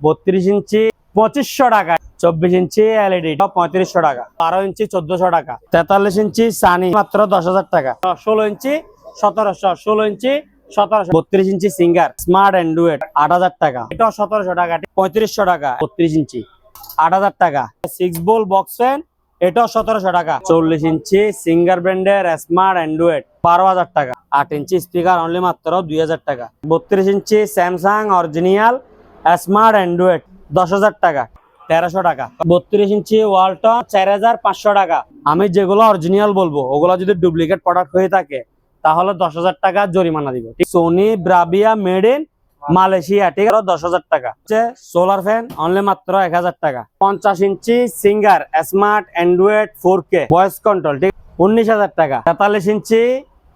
32 ইঞ্চি 2500 টাকা, 24 inch LED 3500 টাকা, 12 ইঞ্চি 1400 টাকা, 43 ইঞ্চি সানি মাত্র 10,000 টাকা, 16 ইঞ্চি 1700, 16 ইঞ্চি 1700, 32 ইঞ্চি সিঙ্গার স্মার্ট অ্যান্ড্রয়েড 8000 টাকা, এটা 1700 টাকা, 3500 টাকা, 32 ইঞ্চি 8000 টাকা, 6 বোল বক্স ফ্যান এটাও 1700 টাকা, 40 ইঞ্চি সিঙ্গার ব্র্যান্ডের স্মার্ট অ্যান্ড্রয়েড 12,000 টাকা, 8 ইঞ্চি স্পিকার অনলি মাত্র 2000 টাকা, 32 ইঞ্চি স্যামসাং অরিজিনাল স্মার্ট অ্যান্ড্রয়েড 10,000 টাকা, 1300 টাকা, 32 ইঞ্চি ওয়ালটন 4500 টাকা। আমি যেগুলো অরিজিনাল বলবো ওগুলো যদি ডুপ্লিকেট প্রোডাক্ট হয়ে থাকে তাহলে 10,000 টাকা জরিমানা দিব। Sony Bravia made in Malaysia, ঠিক আছে, 10,000 টাকা। সোলার ফ্যান অনলি মাত্র 1000 টাকা। 50 inch Singer smart Android 4K voice control, ঠিক 19,000 টাকা। 43 inch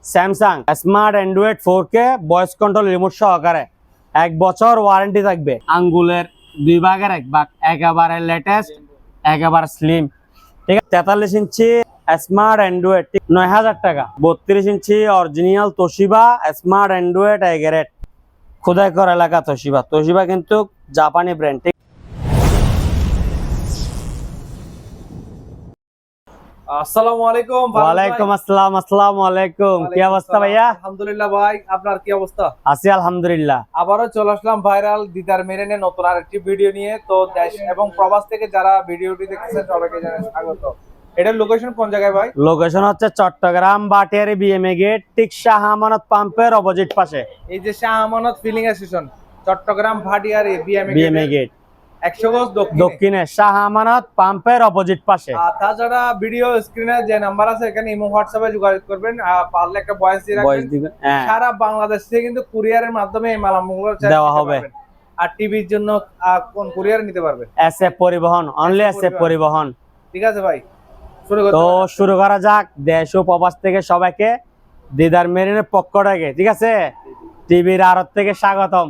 Samsung smart Android 4K voice control remote সহকারে 1 বছর ওয়ারেন্টি থাকবে। আঙ্গুলের 2 ভাগের 1 ভাগ, একেবারে লেটেস্ট, একেবারে স্লিম, ঠিক আছে। 43 ইঞ্চি স্মার্ট অ্যান্ড্রয়েড 9,000 টাকা। 32 ইঞ্চি অরিজিনাল তোশিবা স্মার্ট অ্যান্ড্রয়েড এগারেট, খোদাই করা এলাকা তোশিবা, তোশিবা কিন্তু জাপানি ব্র্যান্ড, ঠিক। আসসালামু আলাইকুম। ওয়ালাইকুম আসসালাম। আসসালামু আলাইকুম, কি অবস্থা ভাইয়া? আলহামদুলিল্লাহ ভাই, আপনার কি অবস্থা? আছি আলহামদুলিল্লাহ। আবারও চলে আসলাম ভাইরাল দিদার মেরিনে নতুন আরেকটি ভিডিও নিয়ে। তো দেশ এবং প্রবাস থেকে যারা ভিডিওটি দেখতেছেন সবাইকে জানাই স্বাগত। এটার লোকেশন কোন জায়গায় ভাই? লোকেশন হচ্ছে চট্টগ্রাম বাটিয়ারি বিএমএ গেট, ঠিক শাহ আমানত পাম্পের অপোজিট পাশে। এই যে Shah Amanat filling station, Chattogram Bhatiari BMA gate 100 গজ দক্ষিণে শাহ আমানত পাম্পের অপোজিট পাশে। তাছাড়া ভিডিও স্ক্রিনে যে নাম্বার আছে এখানে ইমো হোয়াটসঅ্যাপে যোগাযোগ করবেন। পারলে একটা ভয়েস দিয়ে রাখবেন। সারা বাংলাদেশ থেকে কিন্তু কুরিয়ারের মাধ্যমে এই মালামালগুলো দেওয়া হবে। আর টিভির জন্য কোন কুরিয়ার নিতে পারবে? এসএফ পরিবহন, অনলি এসএফ পরিবহন। ঠিক আছে ভাই, শুরু করা যাক। দেশ ও প্রবাস থেকে সবাইকে দিদার মেরিনের পক্ষ থেকে, ঠিক আছে, টিভির আড়ত থেকে স্বাগতম,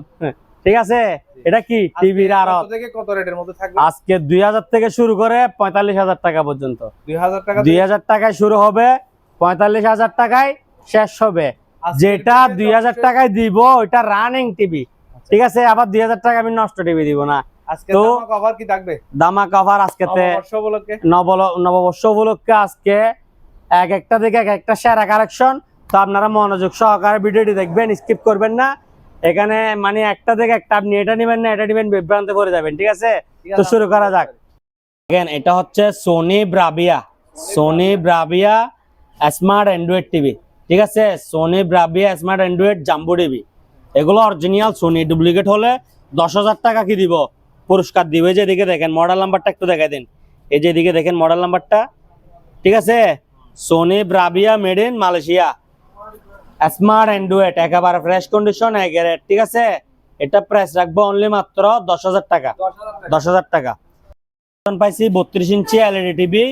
ঠিক আছে। এটা কি টিভির আড়ত থেকে কত রেটের মধ্যে থাকবে? আজকে 2000 থেকে শুরু করে 45,000 টাকা পর্যন্ত। 2000 টাকা, 2000 টাকায় শুরু হবে, 45,000 টাকায় শেষ হবে। যেটা 2000 টাকায় দিব ওইটা রানিং টিভি, ঠিক আছে। আবার 2000 টাকা আমি নষ্ট টিভি দিব না। আজকে দামা কভার কি থাকবে? দামা কভার আজকেতে নববর্ষ উপলক্ষে আজকে এক একটা থেকে এক একটা সেরা কালেকশন। তো আপনারা মনোযোগ সহকারে ভিডিওটি দেখবেন, স্কিপ করবেন না। এখানে মানে একটা থেকে একটা, আপনি এটা নেবেন না এটা নেবেন, বিভ্রান্তে পড়ে যাবেন, ঠিক আছে। তো শুরু করা যাক। দেখেন, এটা হচ্ছে Sony Bravia smart Android TV, ঠিক আছে। Sony Bravia smart Android jumbo TV, এগুলো অরিজিনাল সোনি। ডুপ্লিকেট হলে 10,000 টাকা কি দিব, পুরস্কার দিবে। যেদিকে দেখেন মডেল নাম্বারটা একটু দেখাই দিন, এই যে এদিকে দেখেন মডেল নাম্বারটা, ঠিক আছে। Sony Bravia made in Malaysia smart Android, একেবারে ফ্রেশ কন্ডিশন এগারেট, ঠিক আছে। এটা প্রাইস রাখবো অনলি মাত্র 10,000 টাকা। 10,000 টাকা পাইছি। 32 ইঞ্চি এলইডি টিভি,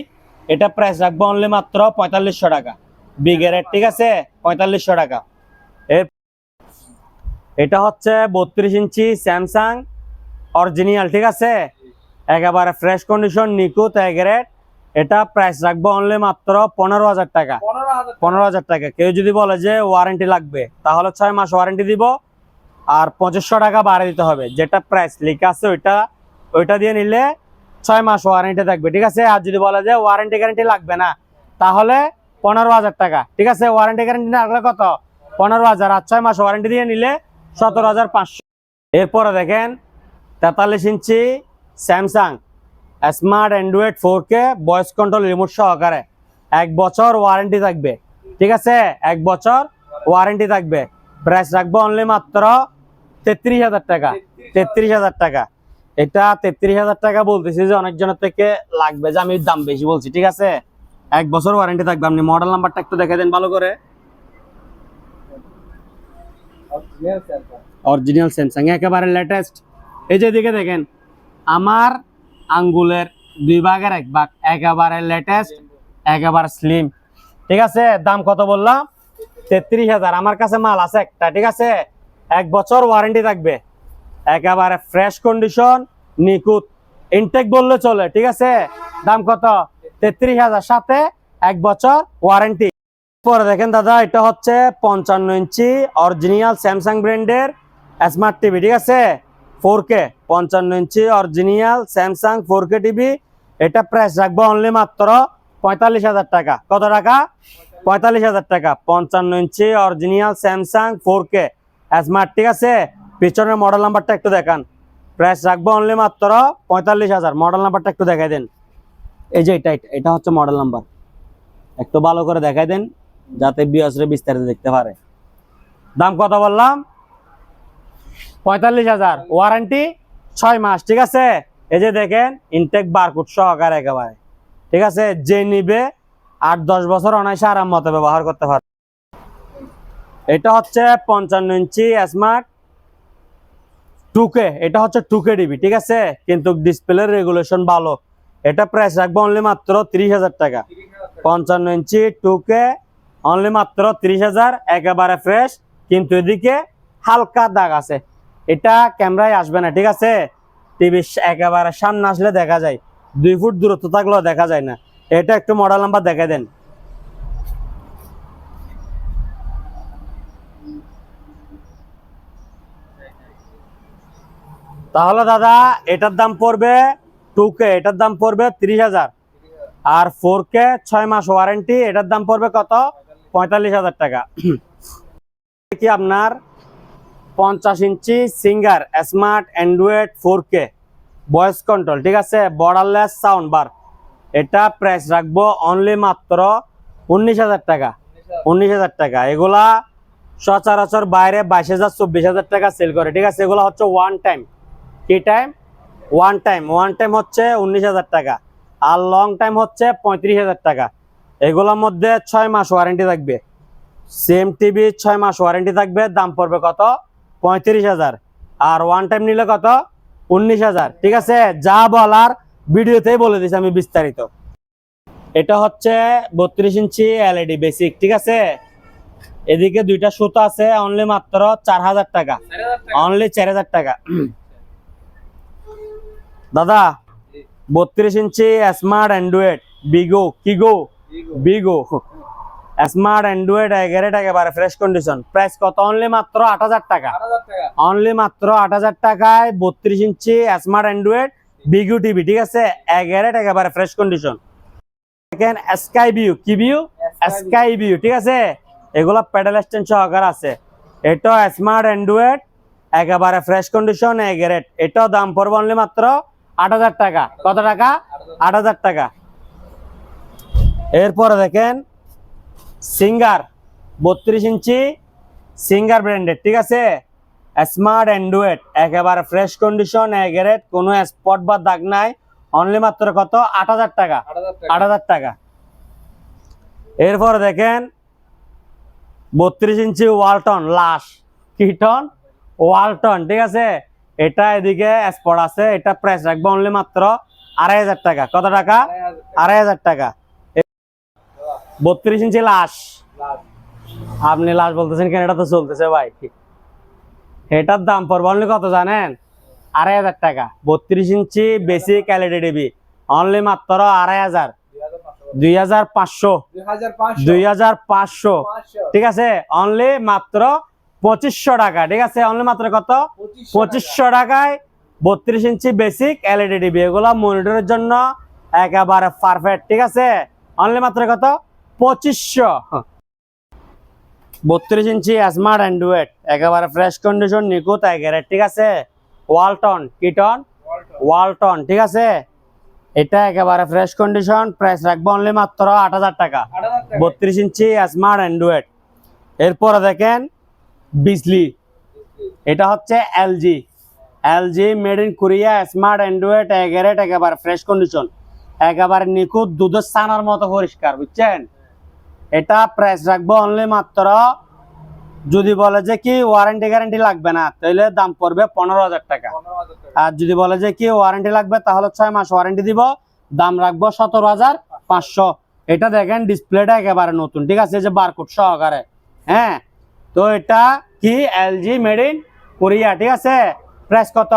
এটা প্রাইস রাখবো অনলি মাত্র 4500 টাকা, বিগেরেট, ঠিক আছে, 4500 টাকা। এটা হচ্ছে 32 ইঞ্চি স্যামসাং অরিজিনাল, ঠিক আছে, একেবারে ফ্রেশ কন্ডিশন নিখুঁত এগারেট, এটা প্রাইস রাখবো অনলি মাত্র 15,000 টাকা। 15,000 টাকা। কেউ যদি বলে যে ওয়ারেন্টি লাগবে তাহলে 6 মাস ওয়ারেন্টি দিব, আর 2500 টাকা বাড়িয়ে দিতে হবে। যেটা প্রাইস লেখা আছে ওইটা দিয়ে নিলে 6 মাস ওয়ারেন্টি থাকবে, ঠিক আছে। আর যদি বলে যে ওয়ারেন্টি গ্যারান্টি লাগবে না তাহলে 15,000 টাকা, ঠিক আছে। ওয়ারেন্টি গ্যারান্টি না রাখলে কত? 15,000, আর 6 মাস ওয়ারেন্টি দিয়ে নিলে 17,500। এরপরে দেখেন 43 inch Samsung smart Android 4K voice control remote সহকারে 1 বছর ওয়ারেন্টি থাকবে, ঠিক আছে। 1 বছর ওয়ারেন্টি থাকবে। প্রাইস রাখবো অনলি মাত্র 33,000 টাকা। 33,000 টাকা। এটা 33,000 টাকা বলতেছি যে অনেকজনের থেকে লাগবে যে আমি দাম বেশি বলছি, ঠিক আছে। 1 বছর ওয়ারেন্টি থাকবে। আপনি মডেল নাম্বারটা একটু দেখে দেন ভালো করে। অরিজিনাল স্যামসাং, একেবারে লেটেস্ট। এই যে দিকে দেখেন আমার আঙ্গুলের 2 ভাগের 1 ভাগ, একেবারে লেটেস্ট, একেবারে স্লিম, ঠিক আছে। দাম কত বললাম? 33,000। আমার কাছে মাল আছে একটা, ঠিক আছে। 1 বছর ওয়ারেন্টি থাকবে, একেবারে ফ্রেশ কন্ডিশন নিখুঁত, ইনটেক বললে চলে, ঠিক আছে। দাম কত? 33,000, সাথে 1 বছর ওয়ারেন্টি। পরে দেখেন দাদা, এটা হচ্ছে 55 ইঞ্চি অরিজিনাল স্যামসাং ব্র্যান্ডের স্মার্ট টিভি, ঠিক আছে, 4K 55 ইঞ্চি অরিজিনাল স্যামসাং 4K টিভি। এটা প্রাইস রাখবো অনলি মাত্র 45,000 টাকা। কত টাকা? 45,000 টাকা। 55 ইঞ্চি অরিজিনাল স্যামসাং 4K স্মার্ট, ঠিক আছে। পিছনের মডেল নাম্বারটা একটু দেখান। প্রাইস রাখবো অনলি মাত্র 45,000। মডেল নাম্বারটা একটু দেখাই দেন। এই যে এটা হচ্ছে মডেল নাম্বার, একটু ভালো করে দেখাই দেন যাতে বিয়াসরে বিস্তারিত দেখতে পারে। দাম কত বললাম? 45,000। ওয়ারেন্টি 6 মাস, ঠিক আছে। এই যে দেখেন ইনটেক বারকোড সহকারে একেবারে, ঠিক আছে। যে নিবে 8-10 বছর অনায়াসে আরাম মতো ব্যবহার করতে পারে। এটা হচ্ছে 55 ইঞ্চি স্মার্ট 2K। এটা হচ্ছে 2K টিভি, ঠিক আছে, কিন্তু ডিসপ্লের রেগুলেশন ভালো। এটা প্রাইস রাখবো অনলি মাত্র 30,000 টাকা। 55 ইঞ্চি 2K অনলি মাত্র 30,000, একেবারে ফ্রেশ। কিন্তু এদিকে হালকা দাগ আছে, এটা ক্যামেরায় আসবে না, ঠিক আছে। টিভি একেবারে সামনে আসলে দেখা যায়, 2 ফুট দূরত্ব থাকলেও দেখা যায় না। এটা একটু মডেল নাম্বার দেখে দেন। তাহলে দাদা এটার দাম পড়বে 2K, এটার দাম পড়বে 30,000। আর 4K 6 মাস ওয়ারেন্টি, এটার দাম পড়বে কত? 45,000 টাকা। কি আপনার 50 inch Singer smart Android 4K voice control, ঠিক আছে, বর্ডারলেস সাউন্ড বার। এটা প্রাইস রাখবো অনলি মাত্র 19,000 টাকা। 19,000 টাকা। এগুলা সচরাচর বাইরে 22,000 24,000 টাকা সেল করে, ঠিক আছে। এগুলো হচ্ছে ওয়ান টাইম। কি টাইম? ওয়ান টাইম হচ্ছে 19,000 টাকা। আর লং টাইম হচ্ছে 35,000 টাকা। এগুলোর মধ্যে 6 মাস ওয়ারেন্টি থাকবে। সেম টিভি 6 মাস ওয়ারেন্টি থাকবে। দাম পড়বে কত? 35,000। আর ওয়ান টাইম নিলে কত? 19,000, ঠিক আছে। যা বলার ভিডিওতেই বলে দিছি আমি বিস্তারিত। এটা হচ্ছে 32 ইঞ্চি এলইডি বেসিক, ঠিক আছে। এদিকে দুইটা সুতো আছে, অনলি মাত্র 4,000 টাকা। অনলি 4,000 টাকা। দাদা 32 inch smart Android বিগো smart Android একেবারে ফ্রেশ কন্ডিশন। প্রাইস কত? অনলি মাত্র 8,000 টাকা। অনলি মাত্র 8,000 টাকায় 32 ইঞ্চি স্মার্ট অ্যান্ড্রয়েড বিগো টিভি, ঠিক আছে, একেবারে ফ্রেশ কন্ডিশন। দেখেন স্কাই ভিউ, ঠিক আছে। এগুলো প্যাডেল স্ট্যান্ড সহকারে আছে। এটা স্মার্ট অ্যান্ড্রয়েড একেবারে ফ্রেশ কন্ডিশন এগারেট। এটাও দাম পড়বে অনলি মাত্র 8,000 টাকা। কত টাকা? 8,000 টাকা। এরপরে দেখেন সিঙ্গার 32 ইঞ্চি সিঙ্গার ব্র্যান্ডেড, ঠিক আছে, স্মার্ট অ্যান্ড্রয়েড একেবারে ফ্রেশ কন্ডিশন এগারেট, কোনো স্পট বা দাগ নাই। অনলি মাত্র কত? 8,000 টাকা। 8,000 টাকা। এরপরে দেখেন 32 ইঞ্চি ওয়ালটন, ঠিক আছে। এটা এদিকে স্পট আছে। এটা প্রাইস রাখবো অনলি মাত্র 2,500 টাকা। কত টাকা? 2,500 টাকা। 32 ইঞ্চি আপনি লাশ বলতেছেন কেন? এটা তো চলতেছে ভাই। এটার দাম পড়বে অনলি কত জানেন? 2,500 টাকা। 32 ইঞ্চি বেসিক এলইডি টিভি অনলি মাত্র 2,500। 2,500, ঠিক আছে। অনলি মাত্র 2,500 টাকা, ঠিক আছে। অনলি মাত্র কত? 2,500 টাকায় 32 ইঞ্চি বেসিক এলইডি টিভি। এগুলো মনিটরের জন্য একেবারে পারফেক্ট, ঠিক আছে। অনলি মাত্র কত? 2,500। 32 ইঞ্চি স্মার্ট অ্যান্ড্রয়েড একেবারে ফ্রেশ কন্ডিশন নিখুঁত একেবারে, ঠিক আছে। ওয়ালটন, ঠিক আছে। এটা একেবারে ফ্রেশ কন্ডিশন। প্রাইস রাখবো অনলি মাত্র 8,000 টাকা। 32 ইঞ্চি স্মার্ট অ্যান্ড্রয়েড। এরপরে দেখেন বিজলি। এটা হচ্ছে LG made in Korea smart Android একেবারে ফ্রেশ কন্ডিশন, একেবারে নিখুঁত দুধের ছানার মতো পরিষ্কার, বুঝছেন। এটা প্রাইস রাখবো অনলি মাত্র, যদি বলে যে কি ওয়ারেন্টি গ্যারান্টি লাগবে না তাহলে দাম পড়বে 15,000 টাকা। আর যদি বলে যে কি ওয়ারেন্টি লাগবে তাহলে 6 মাস ওয়ারেন্টি দিব, দাম রাখবো 17,500। এটা দেখেন ডিসপ্লেটা একেবারে নতুন, ঠিক আছে, যে বারকোড সহকারে। হ্যাঁ, তো এটা কি এলজি মেড ইন কোরিয়া, ঠিক আছে। প্রাইস কত?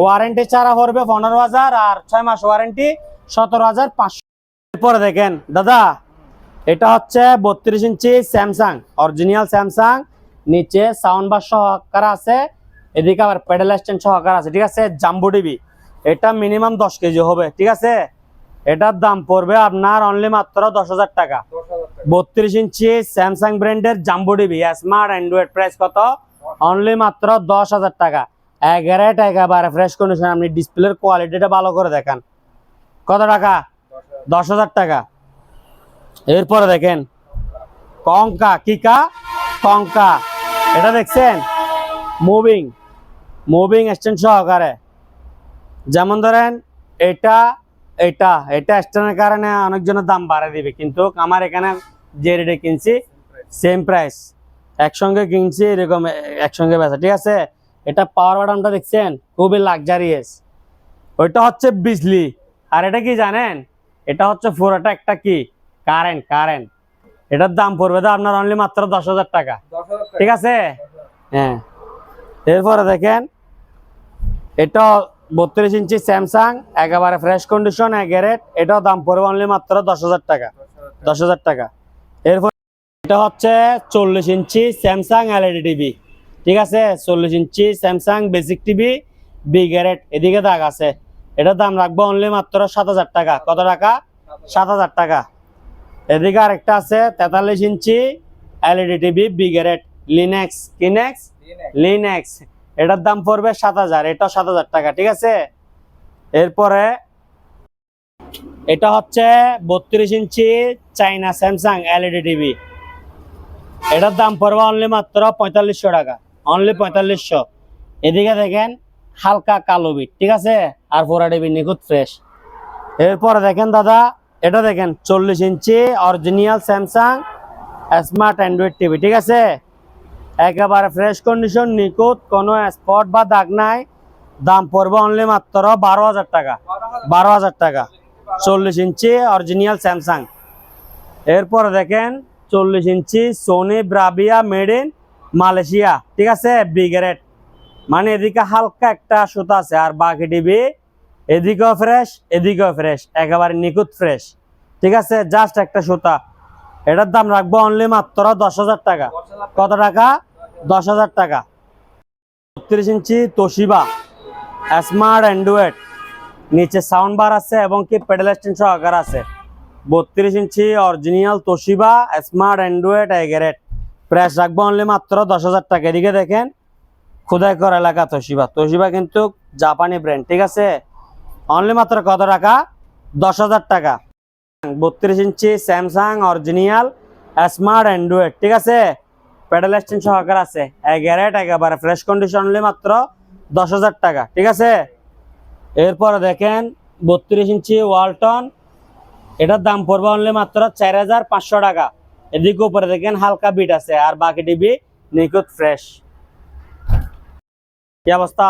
ওয়ারেন্টি ছাড়া পড়বে 15,000 আর 6 মাস ওয়ারেন্টি 17,500। এরপরে দেখেন দাদা এটা হচ্ছে 32 ইঞ্চি স্যামসাং অরিজিনাল স্যামসাং, নিচে সাউন্ড বার সহকারে আছে, এদিকে আবার প্যাডেল স্ট্যান্ড সহকারে আছে, ঠিক আছে। জাম্বো টিভি, এটা মিনিমাম 10 কেজি হবে, ঠিক আছে। এটার দাম পড়বে আপনার অনলি মাত্র 10,000 টাকা। 32 ইঞ্চি স্যামসাং ব্র্যান্ডের jumbo TV smart Android, price কত? অনলি মাত্র 10,000 টাকা। একেবারে ফ্রেশ কন্ডিশন। আপনি ডিসপ্লের কোয়ালিটিটা ভালো করে দেখান। কত টাকা? 10,000 টাকা। এরপরে দেখেন কঙ্কা, কিকা কঙ্কা, এটা দেখছেন মুভিং স্ট্যান্ড সহকারে। যেমন ধরেন এটা এটা এটা স্ট্যান্ডের কারণে অনেকজনের দাম বাড়ায় দিবে, কিন্তু আমার এখানে যে রেটে কিনছি সেম প্রাইস, একসঙ্গে কিনছি এরকম একসঙ্গে বেচা, ঠিক আছে। এটা পাওয়ার বাটনটা দেখছেন খুবই লাক্সারিয়াস। ওইটা হচ্ছে বিজলি, আর এটা কি জানেন? এটা হচ্ছে পুরোটা একটা কি কারেন্ট। এটার দাম পড়বে তো আপনার অনলি মাত্র 10,000 টাকা, ঠিক আছে। হ্যাঁ, এরপরে দেখেন এটা 32 ইঞ্চি স্যামসাং, একেবারে ফ্রেশ কন্ডিশন, গ্যারেট। এটাও দাম পড়বে অনলি মাত্র 10,000 টাকা, 10,000 টাকা। এরপর এটা হচ্ছে 40 ইঞ্চি স্যামসাং এলইডি টিভি, ঠিক আছে। 40 ইঞ্চি স্যামসাং বেসিক টিভি, বি গ্যারেট, এদিকে দাগ আছে। এটার দাম রাখবো অনলি মাত্র 7,000 টাকা। কত টাকা? 7,000 টাকা। এদিকে আরেকটা আছে 43 ইঞ্চি এলইডি টিভি, বি গ্যারেট, লিনেক্স, এটার দাম পড়বে 7,000, এটাও 7,000 টাকা, ঠিক আছে। এরপরে এটা হচ্ছে 32 ইঞ্চি চাইনা স্যামসাং এলইডি টিভি, এটার দাম পড়বে অনলি মাত্র 4500 টাকা, অনলি 4500। এদিকে দেখেন হালকা কালো বিট, ঠিক আছে, আর পুরা টিভি নিখুঁত ফ্রেশ। এরপরে দেখেন দাদা, এটা দেখেন 40 inch original Samsung smart Android TV, ঠিক আছে। একেবারে ফ্রেশ কন্ডিশন, নিখুঁত, কোনো স্পট বা দাগ নাই। দাম পড়বে অনলি মাত্র 12,000 টাকা, 12,000 টাকা। 40 ইঞ্চি অরিজিনাল স্যামসাং। এরপরে দেখেন 40 inch Sony Bravia made in Malaysia, ঠিক আছে, বি গ্রেড। মানে এদিকে হালকা একটা সুতা আছে, আর বাকি টিভি এদিকেও ফ্রেশ, একেবারে নিখুঁত ফ্রেশ, ঠিক আছে, জাস্ট একটা সুতা। এটার দাম রাখবো অনলি মাত্র 10,000 টাকা। কত টাকা? 10,000 টাকা। 32 ইঞ্চি তোশিবা স্মার্ট অ্যান্ড্রয়েড, নিচে সাউন্ড বার আছে এবং কি প্যাডেল স্ট্যান্ড সহকারে আছে। 32 ইঞ্চি original Toshiba smart Android গ্যারেট, price রাখবো অনলি মাত্র 10,000 টাকা। এদিকে দেখেন খোদাই করা এলাকা তোশিবা কিন্তু জাপানি ব্র্যান্ড, ঠিক আছে। অনলি মাত্র কত টাকা? 10,000 টাকা। 32 ইঞ্চি স্যামসাং অরিজিনাল স্মার্ট অ্যান্ড্রয়েড, ঠিক আছে, প্যাডেল স্ট্যান্ড সহকারে আছে, গ্যারেট, একেবারে ফ্রেশ কন্ডিশন, অনলি মাত্র 10,000 টাকা, ঠিক আছে। এরপরে দেখেন 32 ইঞ্চি ওয়ালটন, এটার দাম পড়বে অনলি মাত্র 4,500 টাকা। এদিকে উপরে দেখেন হালকা বিট আছে, আর বাকি টিভি নিখুঁত ফ্রেশ। কি অবস্থা?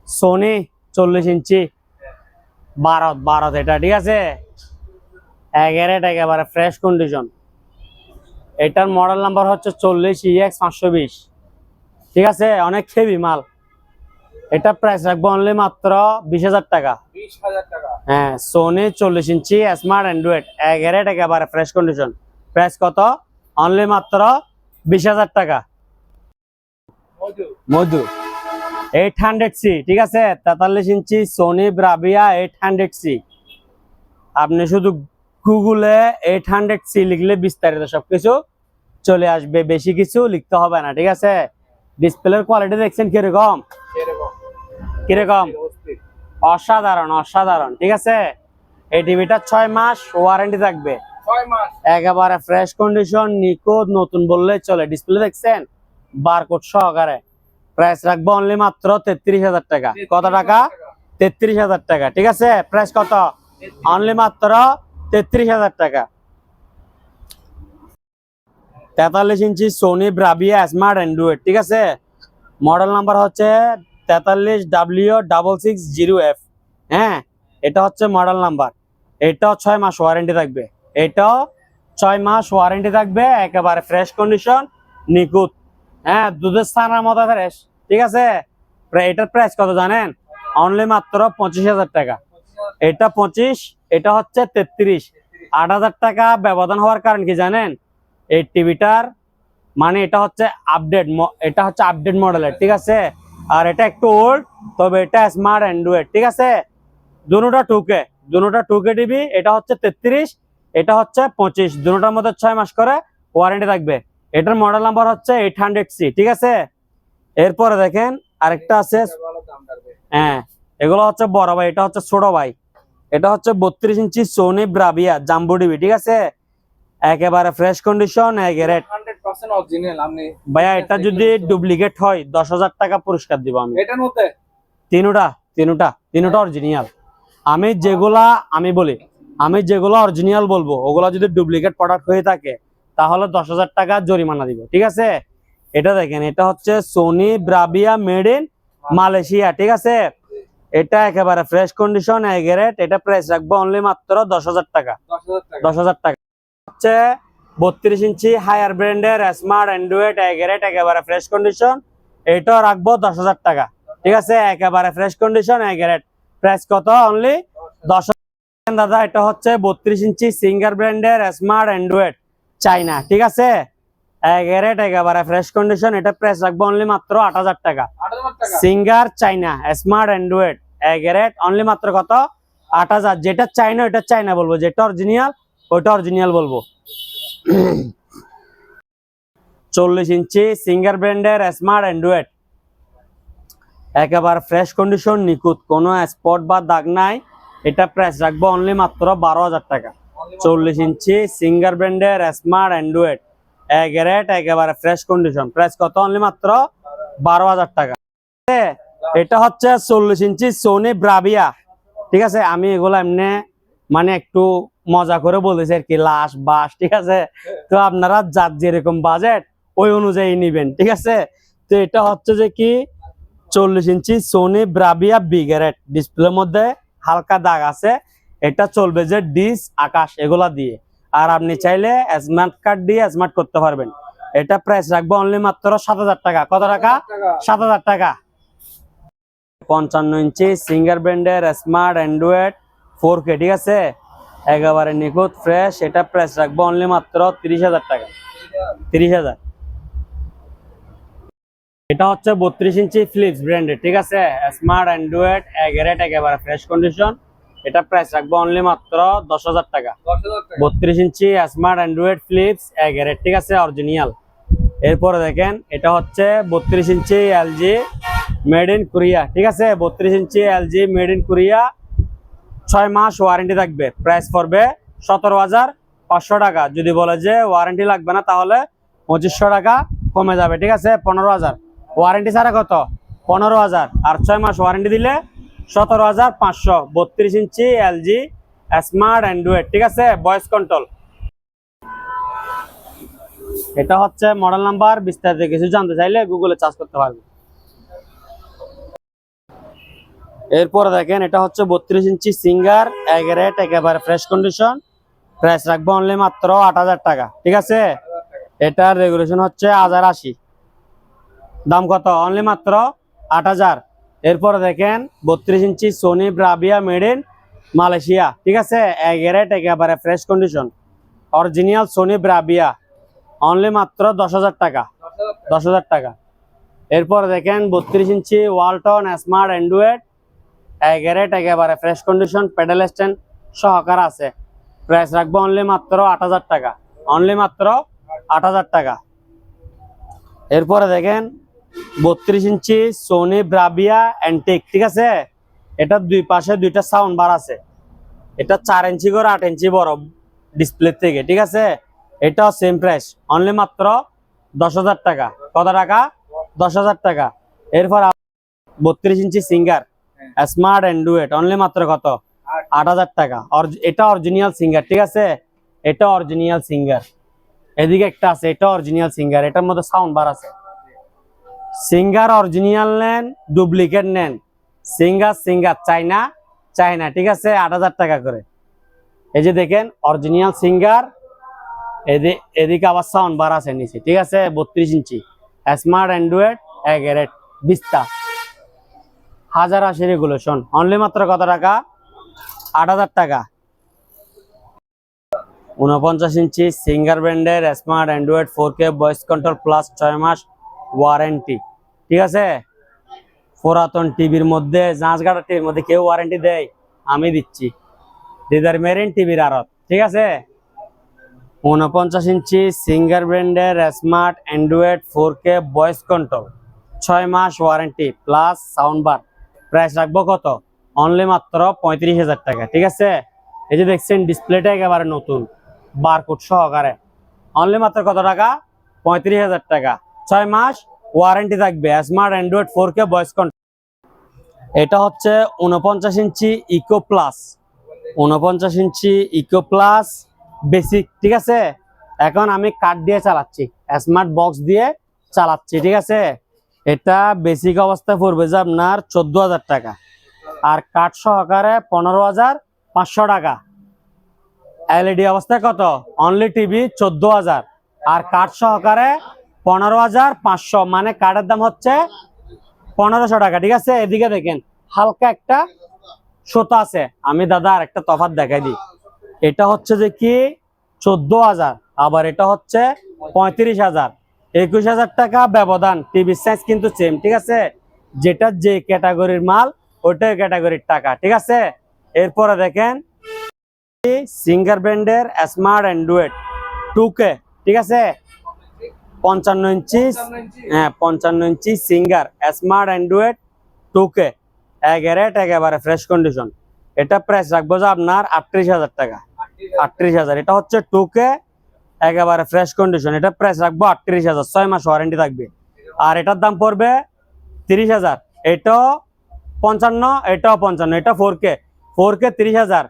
সোনি 40 ইঞ্চি ভারত এটা, ঠিক আছে, গ্যারেট, একেবারে ফ্রেশ কন্ডিশন। এটার মডেল নাম্বার হচ্ছে 40EX520, ঠিক আছে, অনেক হেভি মাল। এটা প্রাইস রাখবো অনলি মাত্র 20,000 টাকা। 20,000 টাকা। হ্যাঁ, সোনি 40 ইঞ্চি স্মার্ট অ্যান্ড্রয়েড গ্যারেট, একেবারে ফ্রেশ কন্ডিশন, প্রাইস কত? অনলি মাত্র 20,000 টাকা। মধু 800C, ঠিক আছে, 43 ইঞ্চি সোনি ব্রাভিয়া 800C। আপনি শুধু গুগলে 800C লিখলে বিস্তারিত সবকিছু চলে আসবে, বেশি কিছু লিখতে হবে না, ঠিক আছে। ডিসপ্লের কোয়ালিটি দেখছেন কিরকম? অসাধারণ, ঠিক আছে। এই টিভিটা 6 মাস ওয়ারেন্টি থাকবে, 6 মাস, একেবারে ফ্রেশ কন্ডিশন, নিখুঁত, নতুন বললেই চলে। ডিসপ্লে দেখছেন বারকোড সহকারে। প্রাইস রাখবো অনলি মাত্র 33,000 টাকা। কত টাকা? 33,000 টাকা, ঠিক আছে। প্রাইস কত? অনলি মাত্র 33,000 টাকা। 43 ইঞ্চি সোনি ব্রাভিয়া স্মার্ট অ্যান্ড্রয়েড, ঠিক আছে, মডেল নাম্বার হচ্ছে 43W660F। হ্যাঁ, এটা হচ্ছে মডেল নাম্বার। এটাও 6 মাস ওয়ারেন্টি থাকবে, একেবারে ফ্রেশ কন্ডিশন, নিখুঁত, হ্যাঁ, দুধের ছানার মতো ফ্রেশ, ঠিক আছে। এটার প্রাইস কত জানেন? অনলি মাত্র 25,000 টাকা। এটা 25, এটা হচ্ছে 33, 8,000 টাকা ব্যবধান হওয়ার কারণ কি জানেন? এই টিভিটার মানে এটা হচ্ছে আপডেট মডেলের, ঠিক আছে। আর এটা একটু ওল্ড, তবে এটা স্মার্ট অ্যান্ড্রয়েড, ঠিক আছে। দুটোটা টুকে দিবি। এটা হচ্ছে 33, এটা হচ্ছে 25, দুটোটার মধ্যে 6 মাস করে ওয়ারেন্টি থাকবে। এটার মডেল নাম্বার হচ্ছে 800C, ঠিক আছে। এরপরে দেখেন আরেকটা আছে, ভালো দাম রাখবে। হ্যাঁ এগুলো হচ্ছে বড় ভাই, এটা হচ্ছে ছোট ভাই। এটা হচ্ছে 32 inch Sony Bravia jumbo TV, ঠিক আছে। একেবারে ফ্রেশ কন্ডিশন, একেবারে 100% অরিজিনাল। আপনি ভাইয়া এটা যদি ডুপ্লিকেট হয় 10,000 টাকা পুরস্কার দিব আমি। এটার মধ্যে তিনোটা অরিজিনাল। আমি যেগুলো অরিজিনাল বলবো, ওগুলো যদি ডুপ্লিকেট প্রোডাক্ট হয়ে থাকে তাহলে 10,000 টাকা জরিমানা দিব, ঠিক আছে। এটা দেখেন, এটা হচ্ছে Sony Bravia made in Malaysia, ঠিক আছে। এটা একেবারে ফ্রেশ কন্ডিশন, এগ্রেড। এটা প্রাইস রাখবো অনলি মাত্র 10,000 টাকা। 10,000 টাকা। 10,000 টাকা হচ্ছে 32 ইঞ্চি হায়ার ব্র্যান্ডের স্মার্ট অ্যান্ড্রয়েড এগ্রেড, একেবারে ফ্রেশ কন্ডিশন। এটাও রাখবো 10,000 টাকা, ঠিক আছে। একেবারে ফ্রেশ কন্ডিশন, এগ্রেড। প্রাইস কত? অনলি 10,000 দাদা। এটা হচ্ছে 32 ইঞ্চি সিঙ্গার ব্র্যান্ডের স্মার্ট অ্যান্ড্রয়েড চাইনা, ঠিক আছে। এগ্রেড, একেবারে ফ্রেশ কন্ডিশন। এটা প্রাইস রাখবো অনলি মাত্র 8,000 টাকা। 8,000 টাকা। সিঙ্গার চাইনা স্মার্ট অ্যান্ড্রয়েড এগ্রেড, অনলি মাত্র কত? 8,000। যেটা চাইনা ওটা চাইনা বলবো, যেটা অরিজিনাল ওইটা অরিজিনাল বলবো। 40 ইঞ্চি সিঙ্গার ব্র্যান্ডের স্মার্ট অ্যান্ড্রয়েড, একেবারে ফ্রেশ কন্ডিশন, নিখুঁত, কোনো স্পট বা দাগ নাই। এটা প্রাইস রাখবো অনলি মাত্র 12,000 টাকা। 40 ইঞ্চি সিঙ্গার ব্র্যান্ডের স্মার্ট অ্যান্ড্রয়েড এগ্রেড, একেবারে ফ্রেশ কন্ডিশন। প্রাইস কত? অনলি মাত্র 12,000 টাকা। এটা হচ্ছে 40 ইঞ্চি সোনি ব্রাভিয়া, ঠিক আছে। আমি এগুলো এমনি মানে একটু মজা করে বলেছি আর কি, লাশ বাস, ঠিক আছে। তো আপনারা যার যেরকম বাজেট ওই অনুযায়ী নিবেন, ঠিক আছে। তো এটা হচ্ছে যে কি 40 ইঞ্চি সোনি ব্রাভিয়া বিগ্রেড, ডিসপ্লের মধ্যে হালকা দাগ আছে। এটা চলবে যে ডিস আকাশ এগুলা দিয়ে। আর আপনি চাইলে স্মার্ট কার্ড দিয়ে স্মার্ট করতে পারবেন। এটা প্রাইস রাখবো অনলি মাত্র 7,000 টাকা। কত টাকা? 7,000 টাকা। 55 ইঞ্চি সিঙ্গার ব্র্যান্ডের স্মার্ট অ্যান্ড্রয়েড 4K, ঠিক আছে। একেবারে নিখুঁত ফ্রেশ। এটা প্রাইস রাখবো অনলি মাত্র 30,000 টাকা। 30,000। এটা হচ্ছে 32 ইঞ্চি ফিলিপস ব্র্যান্ডের, ঠিক আছে। স্মার্ট অ্যান্ড্রয়েড এগ্রেড, একেবারে ফ্রেশ কন্ডিশন। এটা প্রাইস রাখবো অনলি মাত্র 10,000 টাকা। 10,000 টাকা। 32 inch smart Android Philips A grade, ঠিক আছে, অরিজিনাল। এরপরে দেখেন, এটা হচ্ছে 32 inch LG made in Korea, ঠিক আছে। 32 inch LG made in Korea, 6 মাস ওয়ারেন্টি থাকবে। প্রাইস পড়বে 17,500 টাকা। যদি বলে যে ওয়ারেন্টি লাগবে না তাহলে 2,500 টাকা কমে যাবে, ঠিক আছে। 15,000 ওয়ারেন্টি ছাড়া কত? 15,000। আর 6 মাস ওয়ারেন্টি দিলে 17,500। 32 ইঞ্চি এলজি স্মার্ট অ্যান্ড্রয়েড, ঠিক আছে, ভয়েস কন্ট্রোল। এটা হচ্ছে মডেল নাম্বার। বিস্তারিত কিছু জানতে চাইলে গুগলে সার্চ করতে পারবে। এরপরে দেখেন, এটা হচ্ছে 32 ইঞ্চি সিঙ্গার এগ্রেড, একেবারে ফ্রেশ কন্ডিশন। প্রাইস রাখবো অনলি মাত্র 8,000 টাকা, ঠিক আছে। এটার রেগুলেশন হচ্ছে 1080। দাম কত? অনলি মাত্র 8,000। এরপরে দেখেন 32 inch Sony Bravia made in Malaysia, ঠিক আছে। এগ্রেড, একেবারে fresh condition, original Sony Bravia, only মাত্র 10,000 টাকা। 10,000 টাকা। এরপরে দেখেন 32 inch Walton smart Android A grade, একেবারে ফ্রেশ কন্ডিশন, প্যাডেল স্ট্যান্ড সহকারে আছে। প্রাইস রাখবো অনলি মাত্র 8,000 টাকা। অনলি মাত্র 8,000 টাকা। এরপরে দেখেন 32 ইঞ্চি সোনি ব্রাভিয়া অ্যান্টিক, ঠিক আছে। এটা দুই পাশে দুইটা সাউন্ড বার আছে। এটা 4 ইঞ্চি করে 8 ইঞ্চি বড় ডিসপ্লে থেকে, ঠিক আছে। এটাও সেম প্রাইস, অনলি মাত্র 10,000 টাকা। কত টাকা? 10,000 টাকা। এরপর 32 inch Singer smart Android, only মাত্র কত? 8,000 টাকা। এটা অরিজিনাল সিঙ্গার, ঠিক আছে। এটা অরিজিনাল সিঙ্গার। এদিকে একটা আছে, এটা অরিজিনাল সিঙ্গার। এটার মধ্যে সাউন্ড বার আছে। সিঙ্গার অরিজিনাল নেন, ডুপ্লিকেট নেন। সিঙ্গার চাইনা, ঠিক আছে, 8,000 টাকা করে। এই যে দেখেন অরিজিনাল সিঙ্গার, এদিকে আবার সাউন্ড বার আছে নিচে, ঠিক আছে। 32 inch smart Android A grade Vista, 1080 regulation, only মাত্র কত টাকা? 8,000 টাকা। 49 ইঞ্চি সিঙ্গার ব্র্যান্ডের smart Android 4K voice control plus 6 মাস ওয়ারেন্টি। ঠিক আছে, পুরাতন টিভির মধ্যে, জাঁচগাড়া টিভির মধ্যে কেউ ওয়ারেন্টি দেয়? আমি দিচ্ছি, দিদার মেরিন টিভির আড়ত। ঠিক আছে, 49 ইঞ্চি সিঙ্গার ব্র্যান্ডের smart Android 4K voice control 6 মাস warranty plus sound bar. Price রাখবো কত? অনলি মাত্র 35,000 টাকা। ঠিক আছে, এই যে দেখছেন ডিসপ্লেটা একেবারে নতুন, বারকোড সহকারে। অনলি মাত্র কত টাকা? 35,000 টাকা। 6 মাস ওয়ারেন্টি থাকবে, smart Android 4K voice control. এটা হচ্ছে 49 ইঞ্চি ইকো প্লাস, 49 ইঞ্চি ইকো প্লাস বেসিক। ঠিক আছে, এখন আমি কার্ড দিয়ে চালাচ্ছি, স্মার্ট বক্স দিয়ে চালাচ্ছি। ঠিক আছে, এটা বেসিক অবস্থায় পড়বে যে আপনার 14,000 টাকা, আর কার্ড সহকারে 15,500 টাকা। এলইডি অবস্থায় কত? অনলি টিভি 14,000, আর কার্ড সহকারে 15,500, মানে কার্ডের দাম হচ্ছে 1,500 টাকা। ঠিক আছে, এদিকে দেখেন হালকা একটা সুতা আছে। আমি দাদা আর একটা তফাৎ দেখাই দিই, এটা হচ্ছে যে কি 14,000, আবার এটা হচ্ছে 35,000, 21,000 টাকা ব্যবধান। টিভির সাইজ কিন্তু সেম। ঠিক আছে, যেটা যে ক্যাটাগরির মাল ওইটাই ক্যাটাগরির টাকা। ঠিক আছে, এরপরে দেখেন সিঙ্গার ব্র্যান্ডের স্মার্ট অ্যান্ড্রয়েড 2K। ঠিক আছে, 55 ইঞ্চি, হ্যাঁ 55 ইঞ্চি সিঙ্গার স্মার্ট অ্যান্ড্রয়েড 2K একেবারে ফ্রেশ কন্ডিশন। এটা প্রাইস রাখবো যে আপনার 38,000 টাকা। 38,000, এটা হচ্ছে 2K একেবারে ফ্রেশ কন্ডিশন। এটা প্রাইস রাখবো 38,000, 6 মাস ওয়ারেন্টি থাকবে। আর এটার দাম পড়বে 30,000। এটাও 55, এটাও 55, এটা 4K 30,000,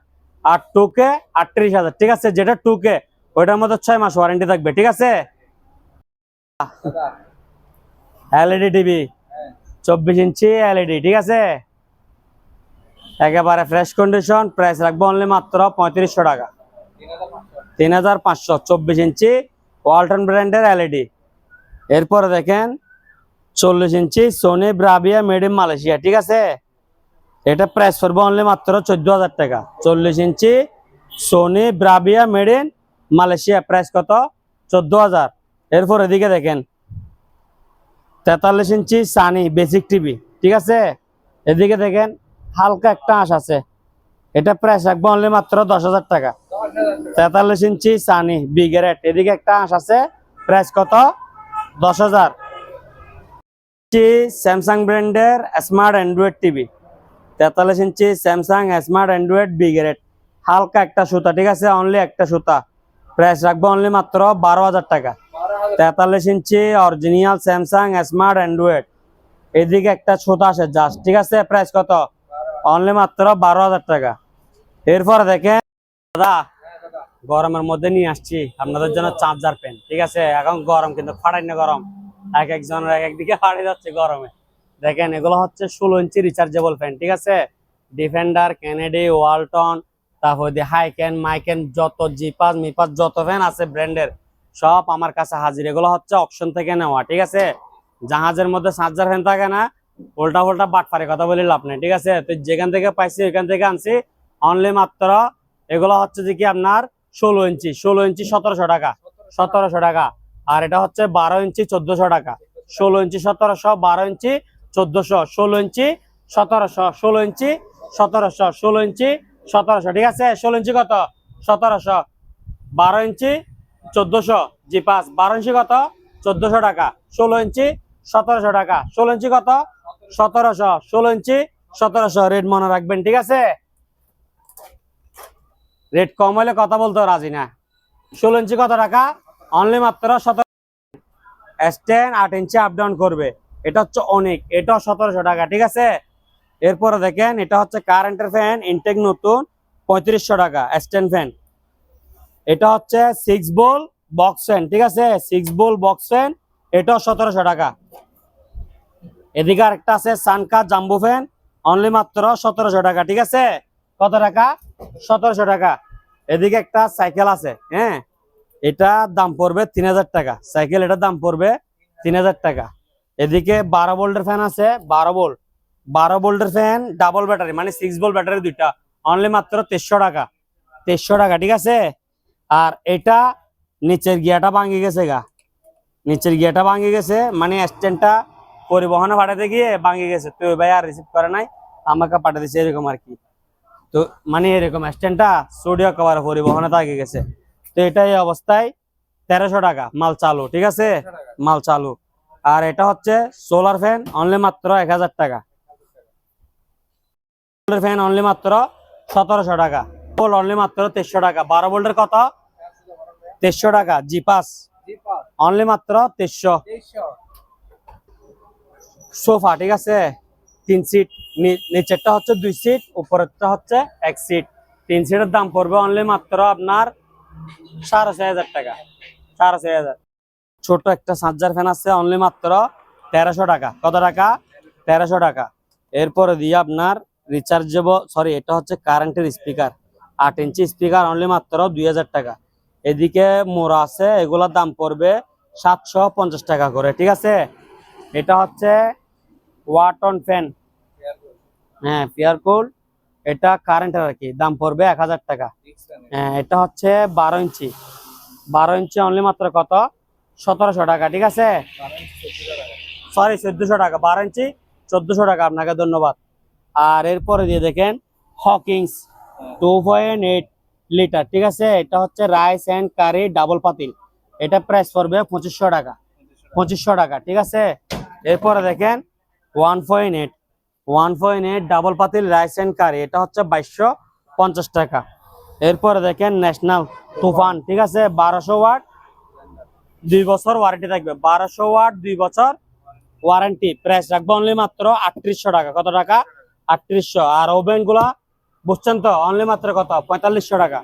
আর 2K 38,000। ঠিক আছে, যেটা 2K ওইটার মধ্যে 6 মাস ওয়ারেন্টি থাকবে। ঠিক আছে, এলইডি টিভি 24 ইঞ্চি এলইডি। ঠিক আছে, একেবারে ফ্রেশ কন্ডিশন। প্রাইস রাখবো অনলি মাত্র 3500 টাকা। 3,500, 24 ইঞ্চি ওয়ালটন ব্র্যান্ডের এলইডি। এরপরে দেখেন 40 inch Sony Bravia made in Malaysia. ঠিক আছে, এটা প্রাইস পড়বে অনলি মাত্র 14,000 টাকা। 40 inch Sony Bravia made in Malaysia, price কত? 14,000। এরপর এদিকে দেখেন 43 ইঞ্চি সানি বেসিক টিভি। ঠিক আছে, এদিকে দেখেন হালকা একটা আঁশ আছে, এটা প্রাইস রাখবো অনলি মাত্র 10,000 টাকা। 43 ইঞ্চি সানি বি গ্রেড, এদিকে একটা আঁশ আছে, প্রাইস কত? 10,000। স্যামসাং ব্র্যান্ডের smart Android TV 43 inch Samsung smart Android B grade, হালকা একটা সুতা। ঠিক আছে, অনলি একটা সুতা, প্রাইস রাখবো অনলি মাত্র 12,000 টাকা। 43 ইঞ্চি অরিজিনাল স্যামসাং স্মার্ট অ্যান্ড্রয়েড, এদিকে একটা সুতা আছে জাস্ট। ঠিক আছে, প্রাইস কত? অনলি মাত্র 12,000 টাকা। এরপরে দেখেন দাদা, গরমের মধ্যে নিয়ে আসছি আপনাদের জন্য চার্জার পেন। ঠিক আছে, এখন গরম কিন্তু ফাটাই না, গরম এক একজনের এক একদিকে ফাটে যাচ্ছে গরমে। দেখেন এগুলো হচ্ছে 16 ইঞ্চি রিচার্জেবল ফ্যান। ঠিক আছে, ডিফেন্ডার, কেনেডি, ওয়ালটন, তারপর দিয়ে হাইকেন, মাইকেন, যত জিপাস মিপাস যত ফ্যান আছে ব্র্যান্ডের সব আমার কাছে হাজির। এগুলো হচ্ছে অপশন থেকে নেওয়া। ঠিক আছে, জাহাজের মধ্যে চার্জার ফ্যান থাকে না, উল্টা উল্টা বাটপারে কথা বলি লাভ নেই। ঠিক আছে, তো যেখান থেকে পাইছি ওইখান থেকে আনছি। অনলি মাত্র এগুলো হচ্ছে যে কি আপনার 16 ইঞ্চি 1700 টাকা, 1700 টাকা। আর এটা হচ্ছে 12 ইঞ্চি 1400 টাকা। 16 ইঞ্চি 1700, 12 ইঞ্চি 1400, 16 ইঞ্চি 1700, 16 ইঞ্চি 1700, 16 ইঞ্চি 1700। ঠিক আছে, 16 ইঞ্চি কত? 1700, 12 ইঞ্চি 1400, জি পাস 12 ইঞ্চি কত? 1400 টাকা। 16 ইঞ্চি 1700 টাকা। 16 ইঞ্চি কত? 1700, 16 ইঞ্চি 1700। রেট মনে রাখবেন। ঠিক আছে, রেট কম হলে কথা বলতে রাজি না। 16 ইঞ্চি কত টাকা? অনলি মাত্র 17। S10 8 ইঞ্চি আপ ডাউন করবে, এটা হচ্ছে অনেক, এটাও 1700 টাকা। ঠিক আছে, এরপরে দেখেন এটা হচ্ছে কারেন্টের ফ্যান ইনটেক নতুন 3500 টাকা S10 ফ্যান। এটা হচ্ছে 6 বল বক্স ফ্যান। ঠিক আছে, 6 বল বক্স ফ্যান, এটাও 1700 টাকা। এদিকে আরেকটা আছে সানকা জাম্বো ফ্যান, অনলি মাত্র 1700 টাকা। ঠিক আছে, কত টাকা? 1700 টাকা। এদিকে একটা সাইকেল আছে, হ্যাঁ, এটা দাম পড়বে 3000 টাকা। সাইকেল, এটার দাম পড়বে 3000 টাকা। এদিকে 12 ভোল্টের ফ্যান আছে, 12 ভোল্টের ফ্যান ডাবল ব্যাটারি, মানে 6 ভোল্ট ব্যাটারি দুইটা, অনলি মাত্র 2300 টাকা। 2300 টাকা। ঠিক আছে, আর এটা নিচের গিয়াটা ভাঙে গেছে গা, নিচের গিয়াটা ভাঙে গেছে, মানে স্ট্যান্ডটা পরিবহনে পাঠাতে গিয়ে ভাঙে গেছে, তো ওই ভাই আর রিসিভ করে নাই, আমাকে পাঠিয়ে দিচ্ছে এরকম আর কি। তো মানে এরকম স্ট্যান্ডটা স্টুডিও কভার পরিবহনে থাকে গেছে। তো এটা এই অবস্থায় 1300 টাকা মাল চালু, ঠিক আছে, মাল চালু। আর এটা হচ্ছে সোলার ফ্যান, অনলি মাত্র 1000 টাকা। সোলার ফ্যান অনলি মাত্র 1700 টাকা। পোল অনলি মাত্র 2300 টাকা। 12 ভোল্টের কত? 2300 টাকা। জি5 অনলি মাত্র 2300। সোফা, ঠিক আছে, 3 সিট, নিচেরটা হচ্ছে 2 সিট, উপরেরটা হচ্ছে 1 সিট। 3 সিটের দাম পড়বে অনলি মাত্র আপনার 6500 টাকা, 6500। ছোট একটা চার্জার ফ্যান আছে অনলি মাত্র 1300 টাকা। কত টাকা? 1300 টাকা। এরপরে দিয়ে আপনার রিচার্জেবল, সরি, এটা হচ্ছে কারেন্টের স্পিকার, 8 ইঞ্চি স্পিকার, অনলি মাত্র 2000 টাকা। এদিকে মোড়া আছে, এগুলোর দাম পড়বে 750 টাকা করে, ঠিক আছে। এটা হচ্ছে ওয়াটন ফ্যান, হ্যাঁ, পিয়ারকুল, এটা কারেন্টের আর কি, দাম পড়বে 1000 টাকা। হ্যাঁ, এটা হচ্ছে 12 ইঞ্চি, 12 ইঞ্চি অনলি মাত্র কত? 1700 টাকা, ঠিক আছে, সরি 1400 টাকা। 12 ইঞ্চি 1400 টাকা, আপনাকে ধন্যবাদ। আর এরপরে দিয়ে দেখেন হকিংস 2.8 লিটার, ঠিক আছে, এটা হচ্ছে রাইস এন্ড কারি ডাবল পাতিল, এটা প্রাইস পড়বে 2500 টাকা, 2500 টাকা, ঠিক আছে। এরপরে দেখেন 1.8 ডাবল পাতিল রাইস এন্ড কারি, এটা হচ্ছে 2250 টাকা। এরপরে দেখেন ন্যাশনাল তুফান, ঠিক আছে, 1200 ওয়াট, 2 বছর ওয়ারেন্টি থাকবে, 1200 ওয়াট 2 বছর ওয়ারেন্টি, প্রাইস রাখবো অনলি মাত্র 3800 টাকা। কত টাকা? 3800। আর ওভেন গুলা বুঝছেন তো, অনলি মাত্র কত? 4500 টাকা।